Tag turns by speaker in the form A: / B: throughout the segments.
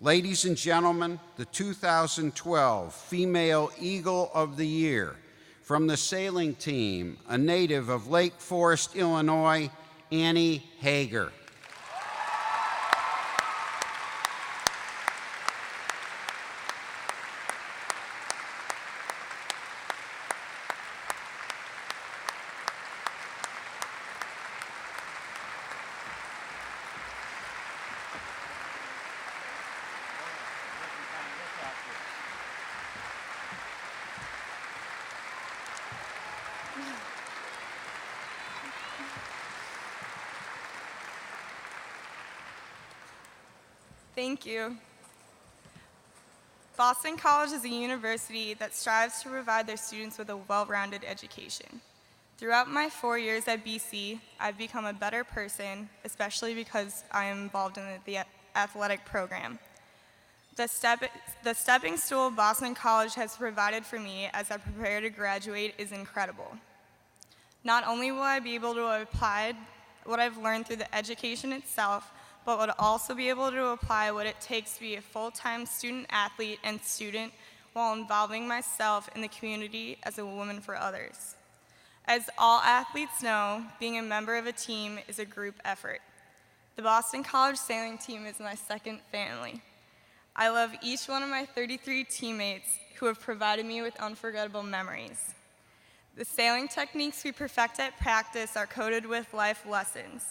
A: Ladies and gentlemen, the 2012 Female Eagle of the Year from the sailing team, a native of Lake Forest, Illinois, Annie Haeger.
B: Thank you. Boston College is a university that strives to provide their students with a well-rounded education. Throughout my 4 years at BC, I've become a better person, especially because I am involved in the athletic program. The stepping stool Boston College has provided for me as I prepare to graduate is incredible. Not only will I be able to apply what I've learned through the education itself, but would also be able to apply what it takes to be a full-time student athlete and student while involving myself in the community as a woman for others. As all athletes know, being a member of a team is a group effort. The Boston College sailing team is my second family. I love each one of my 33 teammates who have provided me with unforgettable memories. The sailing techniques we perfect at practice are coded with life lessons.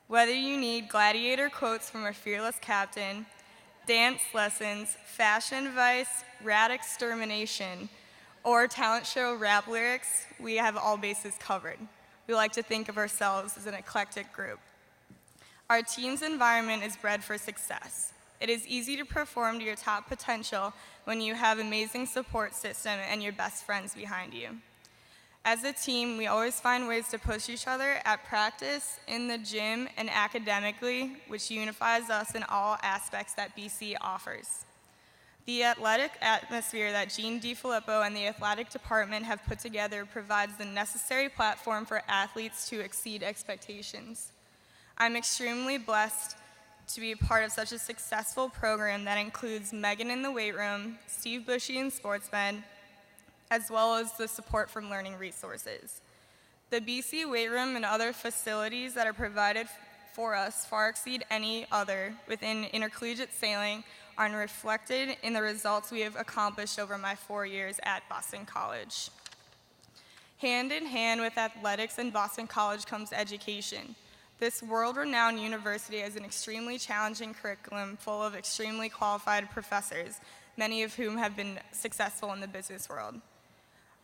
B: Whether you need gladiator quotes from our fearless captain, dance lessons, fashion advice, rat extermination, or talent show rap lyrics, we have all bases covered. We like to think of ourselves as an eclectic group. Our team's environment is bred for success. It is easy to perform to your top potential when you have an amazing support system and your best friends behind you. As a team, we always find ways to push each other at practice, in the gym, and academically, which unifies us in all aspects that BC offers. The athletic atmosphere that Jean DiFilippo and the athletic department have put together provides the necessary platform for athletes to exceed expectations. I'm extremely blessed to be a part of such a successful program that includes Megan in the weight room, Steve Bushy in sportsmen, as well as the support from learning resources. The BC weight room and other facilities that are provided for us far exceed any other within intercollegiate sailing and reflected in the results we have accomplished over my 4 years at Boston College. Hand in hand with athletics and Boston College comes education. This world-renowned university has an extremely challenging curriculum full of extremely qualified professors, many of whom have been successful in the business world.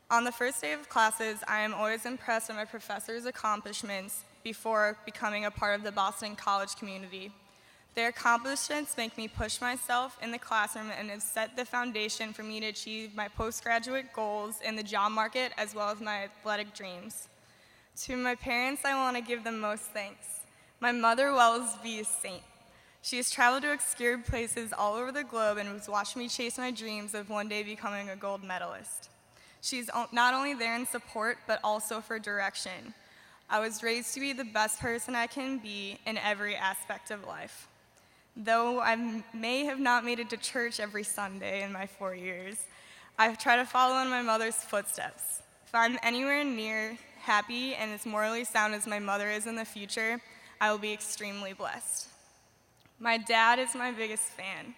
B: On the first day of classes, I am always impressed by my professors' accomplishments before becoming a part of the Boston College community. Their accomplishments make me push myself in the classroom and have set the foundation for me to achieve my postgraduate goals in the job market as well as my athletic dreams. To my parents, I want to give the most thanks. My mother will always be a saint. She has traveled to obscure places all over the globe and has watched me chase my dreams of one day becoming a gold medalist. She's not only there in support, but also for direction. I was raised to be the best person I can be in every aspect of life. Though I may have not made it to church every Sunday in my 4 years, I've tried to follow in my mother's footsteps. If I'm anywhere near happy and as morally sound as my mother is in the future, I will be extremely blessed. My dad is my biggest fan.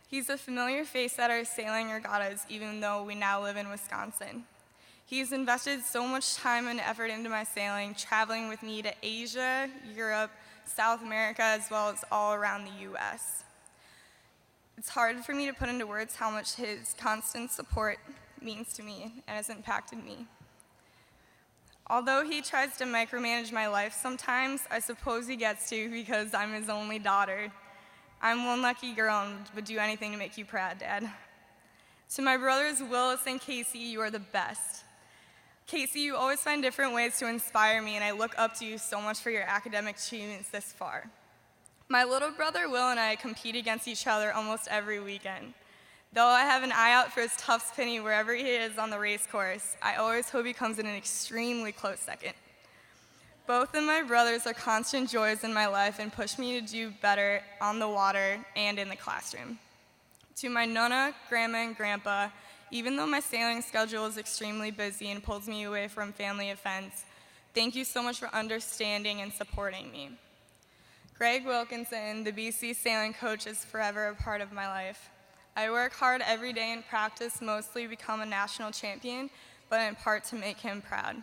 B: He's a familiar face at our sailing regattas, even though we now live in Wisconsin. He's invested so much time and effort into my sailing, traveling with me to Asia, Europe, South America, as well as all around the US. It's hard for me to put into words how much his constant support means to me and has impacted me. Although he tries to micromanage my life sometimes, I suppose he gets to because I'm his only daughter. I'm one lucky girl and would do anything to make you proud, Dad. To my brothers Willis and Casey, you are the best. Casey, you always find different ways to inspire me, and I look up to you so much for your academic achievements this far. My little brother Will and I compete against each other almost every weekend. Though I have an eye out for his tough spinny wherever he is on the race course, I always hope he comes in an extremely close second. Both of my brothers are constant joys in my life and push me to do better on the water and in the classroom. To my Nonna, Grandma, and Grandpa, even though my sailing schedule is extremely busy and pulls me away from family events, thank you so much for understanding and supporting me. Greg Wilkinson, the BC sailing coach, is forever a part of my life. I work hard every day in practice, mostly to become a national champion, but in part to make him proud.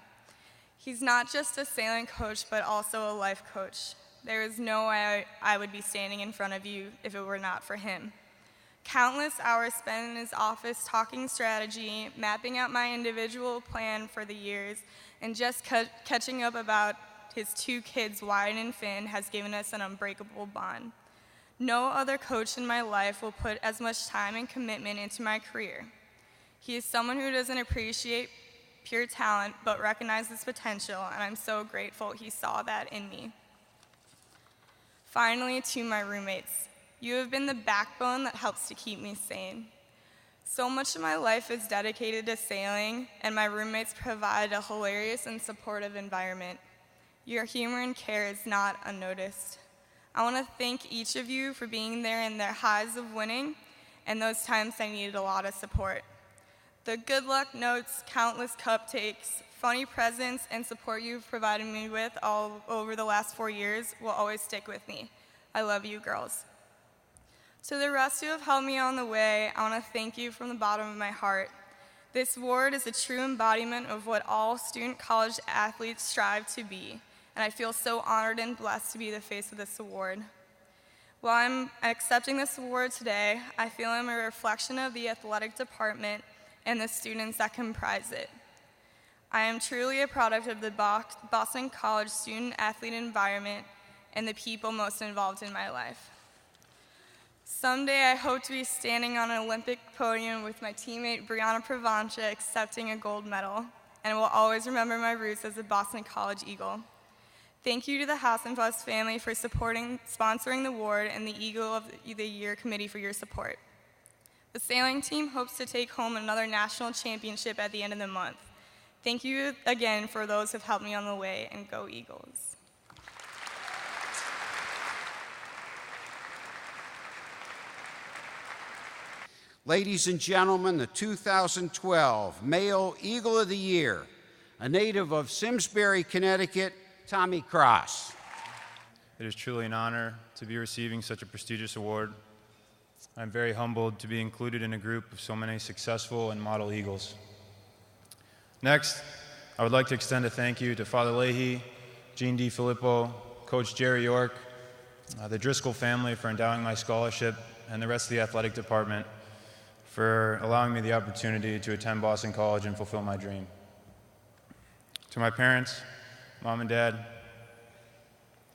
B: He's not just a sailing coach, but also a life coach. There is no way I would be standing in front of you if it were not for him. Countless hours spent in his office talking strategy, mapping out my individual plan for the years, and just catching up about his 2 kids, Wyatt and Finn, has given us an unbreakable bond. No other coach in my life will put as much time and commitment into my career. He is someone who doesn't appreciate pure talent, but recognizes potential, and I'm so grateful he saw that in me. Finally, to my roommates, you have been the backbone that helps to keep me sane. So much of my life is dedicated to sailing, and my roommates provide a hilarious and supportive environment. Your humor and care is not unnoticed. I want to thank each of you for being there in their highs of winning and those times I needed a lot of support. The good luck notes, countless cupcakes, funny presents, and support you've provided me with all over the last 4 years will always stick with me. I love you, girls. To the rest who have helped me on the way, I want to thank you from the bottom of my heart. This award is a true embodiment of what all student college athletes strive to be, and I feel so honored and blessed to be the face of this award. While I'm accepting this award today, I feel I'm a reflection of the athletic department and the students that comprise it. I am truly a product of the Boston College student-athlete environment and the people most involved in my life. Someday I hope to be standing on an Olympic podium with my teammate Brianna Pravancha accepting a gold medal, and will always remember my roots as a Boston College Eagle. Thank you to the Hassenfuss family for sponsoring the award, and the Eagle of the Year committee for your support. The sailing team hopes to take home another national championship at the end of the month. Thank you again for those who have helped me on the way, and go Eagles.
A: Ladies and gentlemen, the 2012 Male Eagle of the Year, a native of Simsbury, Connecticut, Tommy Cross.
C: It is truly an honor to be receiving such a prestigious award. I'm very humbled to be included in a group of so many successful and model Eagles. Next, I would like to extend a thank you to Father Leahy, Gene DiFilippo, Coach Jerry York, the Driscoll family for endowing my scholarship, and the rest of the athletic department for allowing me the opportunity to attend Boston College and fulfill my dream. To my parents, Mom and Dad,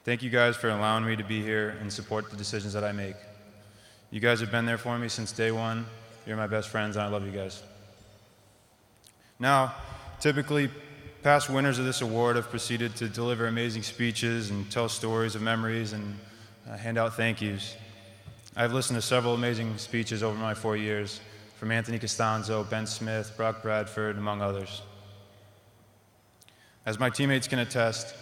C: thank you guys for allowing me to be here and support the decisions that I make. You guys have been there for me since day one. You're my best friends, and I love you guys. Now, typically, past winners of this award have proceeded to deliver amazing speeches and tell stories of memories and hand out thank yous. I've listened to several amazing speeches over my 4 years from Anthony Costanzo, Ben Smith, Brock Bradford, among others. As my teammates can attest,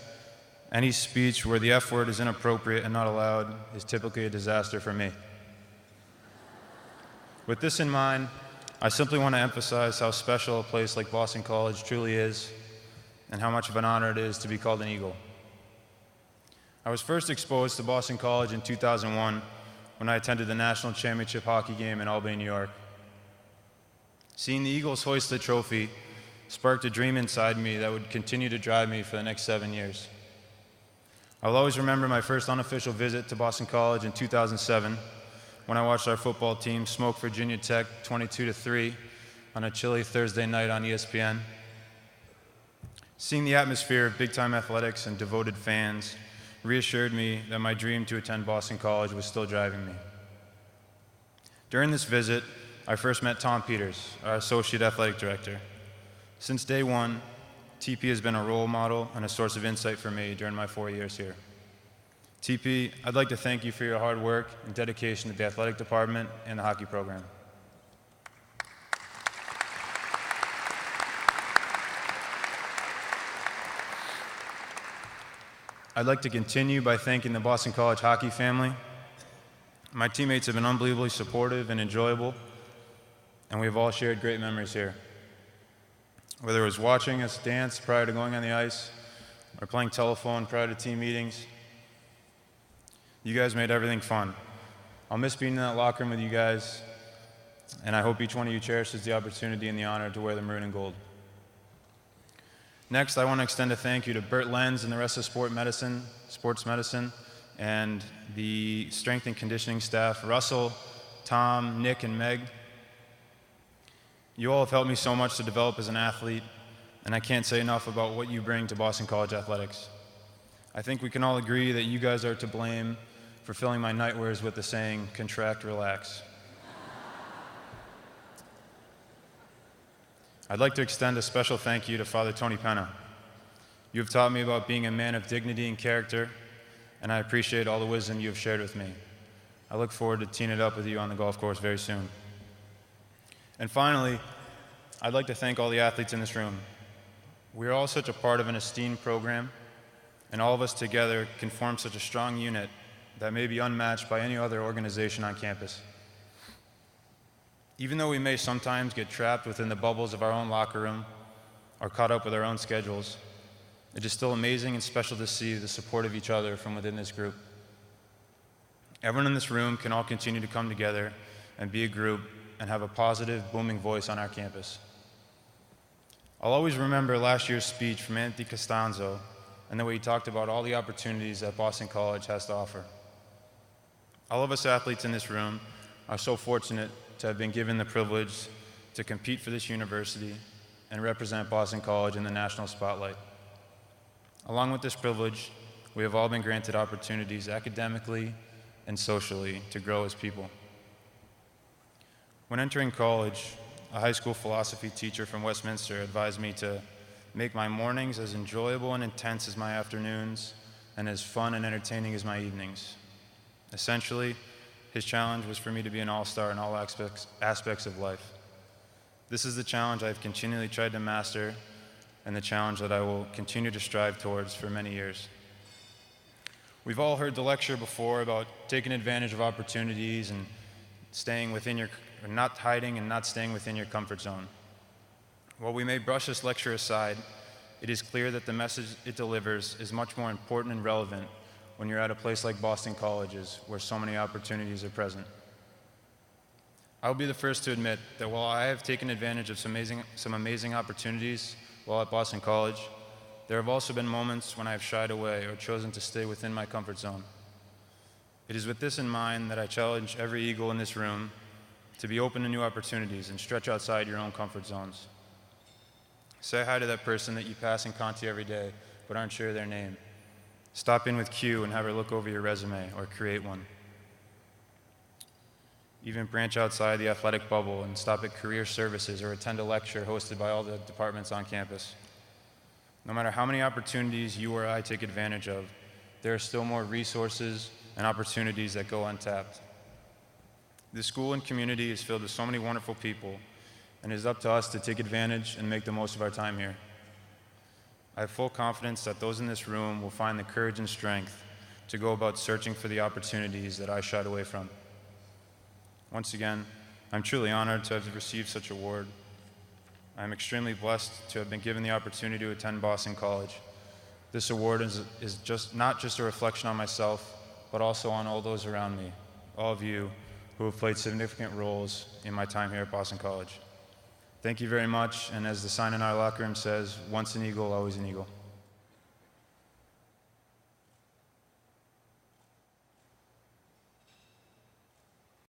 C: any speech where the F word is inappropriate and not allowed is typically a disaster for me. With this in mind, I simply want to emphasize how special a place like Boston College truly is and how much of an honor it is to be called an Eagle. I was first exposed to Boston College in 2001 when I attended the national championship hockey game in Albany, New York. Seeing the Eagles hoist the trophy sparked a dream inside me that would continue to drive me for the next 7 years. I'll always remember my first unofficial visit to Boston College in 2007 when I watched our football team smoke Virginia Tech 22-3 on a chilly Thursday night on ESPN. Seeing the atmosphere of big-time athletics and devoted fans reassured me that my dream to attend Boston College was still driving me. During this visit, I first met Tom Peters, our Associate Athletic Director. Since day one, TP has been a role model and a source of insight for me during my 4 years here. TP, I'd like to thank you for your hard work and dedication to the athletic department and the hockey program. I'd like to continue by thanking the Boston College hockey family. My teammates have been unbelievably supportive and enjoyable, and we've all shared great memories here. Whether it was watching us dance prior to going on the ice or playing telephone prior to team meetings, you guys made everything fun. I'll miss being in that locker room with you guys, and I hope each one of you cherishes the opportunity and the honor to wear the maroon and gold. Next, I want to extend a thank you to Bert Lenz and the rest of sports medicine, and the strength and conditioning staff, Russell, Tom, Nick, and Meg. You all have helped me so much to develop as an athlete, and I can't say enough about what you bring to Boston College athletics. I think we can all agree that you guys are to blame for filling my nightmares with the saying, contract, relax. I'd like to extend a special thank you to Father Tony Penna. You have taught me about being a man of dignity and character, and I appreciate all the wisdom you have shared with me. I look forward to teeing it up with you on the golf course very soon. And finally, I'd like to thank all the athletes in this room. We are all such a part of an esteemed program, and all of us together can form such a strong unit that may be unmatched by any other organization on campus. Even though we may sometimes get trapped within the bubbles of our own locker room or caught up with our own schedules, it is still amazing and special to see the support of each other from within this group. Everyone in this room can all continue to come together and be a group and have a positive, booming voice on our campus. I'll always remember last year's speech from Anthony Costanzo and the way he talked about all the opportunities that Boston College has to offer. All of us athletes in this room are so fortunate to have been given the privilege to compete for this university and represent Boston College in the national spotlight. Along with this privilege, we have all been granted opportunities academically and socially to grow as people. When entering college, a high school philosophy teacher from Westminster advised me to make my mornings as enjoyable and intense as my afternoons and as fun and entertaining as my evenings. Essentially, his challenge was for me to be an all-star in all aspects of life. This is the challenge I've continually tried to master and the challenge that I will continue to strive towards for many years. We've all heard the lecture before about taking advantage of opportunities and not hiding and not staying within your comfort zone. While we may brush this lecture aside, it is clear that the message it delivers is much more important and relevant when you're at a place like Boston College's, where so many opportunities are present. I'll be the first to admit that while I have taken advantage of some amazing opportunities while at Boston College, there have also been moments when I have shied away or chosen to stay within my comfort zone. It is with this in mind that I challenge every Eagle in this room to be open to new opportunities and stretch outside your own comfort zones. Say hi to that person that you pass in Conti every day but aren't sure their name. Stop in with Q and have her look over your resume or create one. Even branch outside the athletic bubble and stop at career services or attend a lecture hosted by all the departments on campus. No matter how many opportunities you or I take advantage of, there are still more resources and opportunities that go untapped. This school and community is filled with so many wonderful people, and it is up to us to take advantage and make the most of our time here. I have full confidence that those in this room will find the courage and strength to go about searching for the opportunities that I shied away from. Once again, I'm truly honored to have received such an award. I'm extremely blessed to have been given the opportunity to attend Boston College. This award is not just a reflection on myself, but also on all those around me, all of you who have played significant roles in my time here at Boston College. Thank you very much, and as the sign in our locker room says, once an Eagle, always an Eagle.